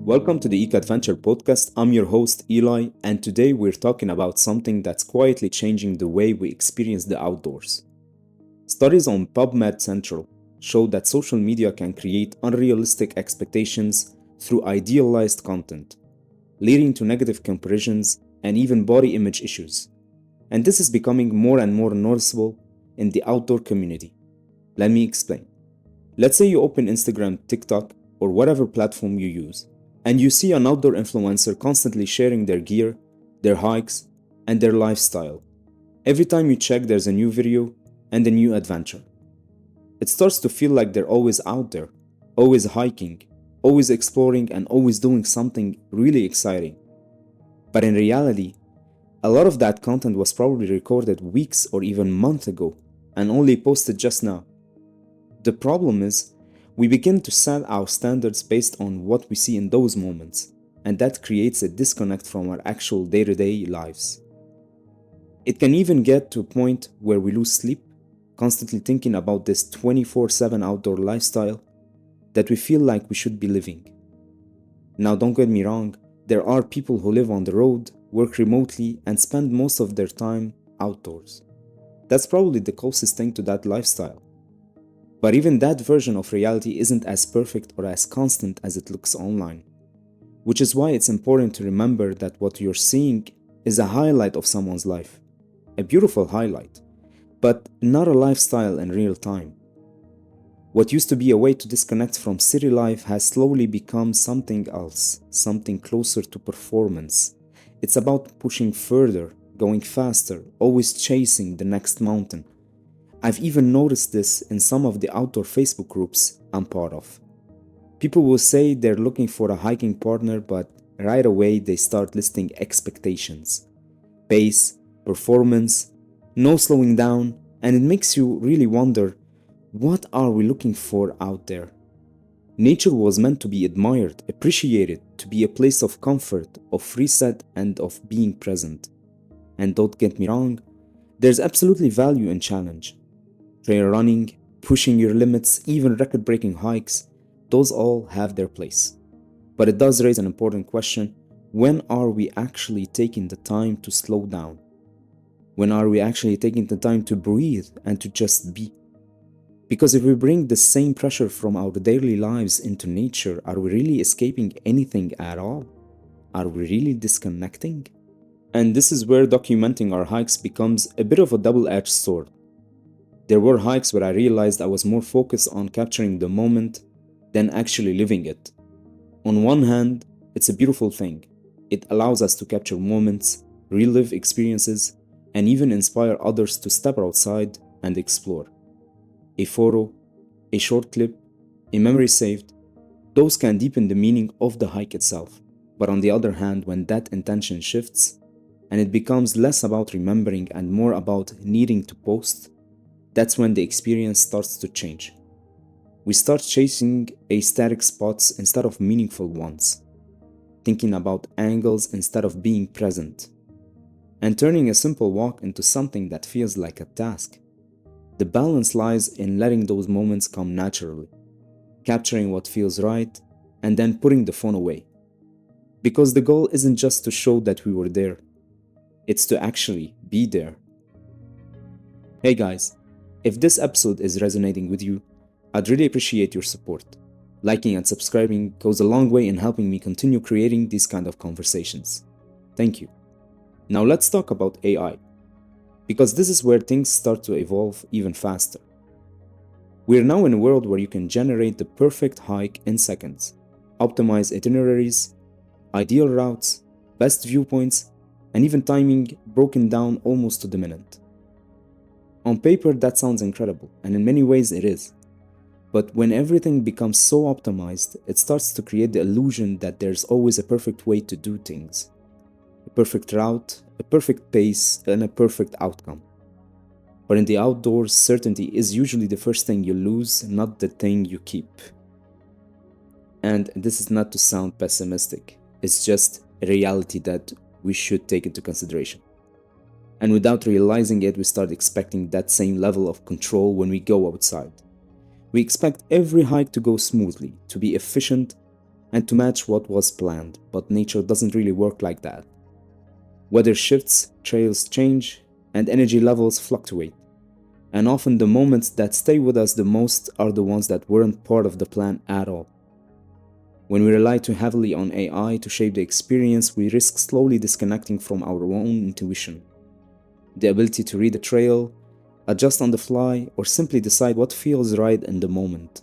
Welcome to the Ekadventure podcast. I'm your host, Eli, and today we're talking about something that's quietly changing the way we experience the outdoors. Studies on PubMed Central show that social media can create unrealistic expectations through idealized content, leading to negative comparisons and even body image issues. And this is becoming more and more noticeable in the outdoor community. Let me explain. Let's say you open Instagram, TikTok, or whatever platform you use, and you see an outdoor influencer constantly sharing their gear, their hikes, and their lifestyle. Every time you check, there's a new video and a new adventure. It starts to feel like they're always out there, always hiking, always exploring, and always doing something really exciting. But in reality, a lot of that content was probably recorded weeks or even months ago and only posted just now. The problem is, we begin to set our standards based on what we see in those moments, and that creates a disconnect from our actual day-to-day lives. It can even get to a point where we lose sleep, constantly thinking about this 24/7 outdoor lifestyle that we feel like we should be living. Now, don't get me wrong, there are people who live on the road, work remotely, and spend most of their time outdoors. That's probably the closest thing to that lifestyle. But even that version of reality isn't as perfect or as constant as it looks online. Which is why it's important to remember that what you're seeing is a highlight of someone's life. A beautiful highlight, but not a lifestyle in real time. What used to be a way to disconnect from city life has slowly become something else, something closer to performance. It's about pushing further, going faster, always chasing the next mountain. I've even noticed this in some of the outdoor Facebook groups I'm part of. People will say they're looking for a hiking partner, but right away they start listing expectations. Pace, performance, no slowing down, and it makes you really wonder, what are we looking for out there? Nature was meant to be admired, appreciated, to be a place of comfort, of reset, and of being present. And don't get me wrong, there's absolutely value in challenge. Trail running, pushing your limits, even record-breaking hikes, those all have their place. But it does raise an important question: when are we actually taking the time to slow down? When are we actually taking the time to breathe and to just be? Because if we bring the same pressure from our daily lives into nature, are we really escaping anything at all? Are we really disconnecting? And this is where documenting our hikes becomes a bit of a double-edged sword. There were hikes where I realized I was more focused on capturing the moment than actually living it. On one hand, it's a beautiful thing. It allows us to capture moments, relive experiences, and even inspire others to step outside and explore. A photo, a short clip, a memory saved, those can deepen the meaning of the hike itself. But on the other hand, when that intention shifts, and it becomes less about remembering and more about needing to post, that's when the experience starts to change. We start chasing aesthetic spots instead of meaningful ones, thinking about angles instead of being present, and turning a simple walk into something that feels like a task. The balance lies in letting those moments come naturally, capturing what feels right, and then putting the phone away. Because the goal isn't just to show that we were there, it's to actually be there. Hey guys, if this episode is resonating with you, I'd really appreciate your support. Liking and subscribing goes a long way in helping me continue creating these kind of conversations. Thank you. Now let's talk about AI, because this is where things start to evolve even faster. We're now in a world where you can generate the perfect hike in seconds, optimize itineraries, ideal routes, best viewpoints, and even timing broken down almost to the minute. On paper, that sounds incredible, and in many ways it is. But when everything becomes so optimized, it starts to create the illusion that there's always a perfect way to do things. A perfect route, a perfect pace, and a perfect outcome. But in the outdoors, certainty is usually the first thing you lose, not the thing you keep. And this is not to sound pessimistic, it's just a reality that we should take into consideration. And without realizing it, we start expecting that same level of control when we go outside. We expect every hike to go smoothly, to be efficient, and to match what was planned, but nature doesn't really work like that. Weather shifts, trails change, and energy levels fluctuate. And often the moments that stay with us the most are the ones that weren't part of the plan at all. When we rely too heavily on AI to shape the experience, we risk slowly disconnecting from our own intuition. The ability to read a trail, adjust on the fly, or simply decide what feels right in the moment.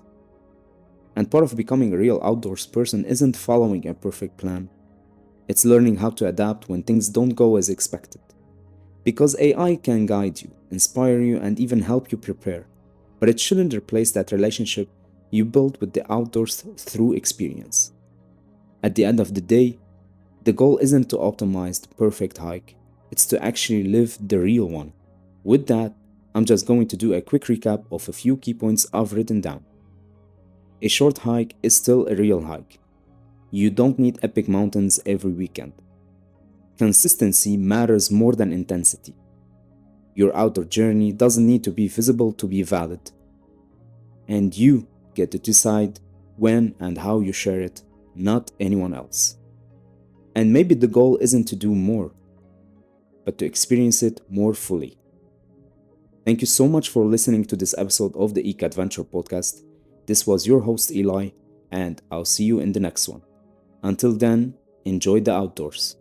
And part of becoming a real outdoors person isn't following a perfect plan. It's learning how to adapt when things don't go as expected. Because AI can guide you, inspire you, and even help you prepare. But it shouldn't replace that relationship you build with the outdoors through experience. At the end of the day, the goal isn't to optimize the perfect hike, it's to actually live the real one. With that, I'm just going to do a quick recap of a few key points I've written down. A short hike is still a real hike. You don't need epic mountains every weekend. Consistency matters more than intensity. Your outdoor journey doesn't need to be visible to be valid. And you get to decide when and how you share it, not anyone else. And maybe the goal isn't to do more, but to experience it more fully. Thank you so much for listening to this episode of the Ekadventure podcast. This was your host Eli, and I'll see you in the next one. Until then, enjoy the outdoors.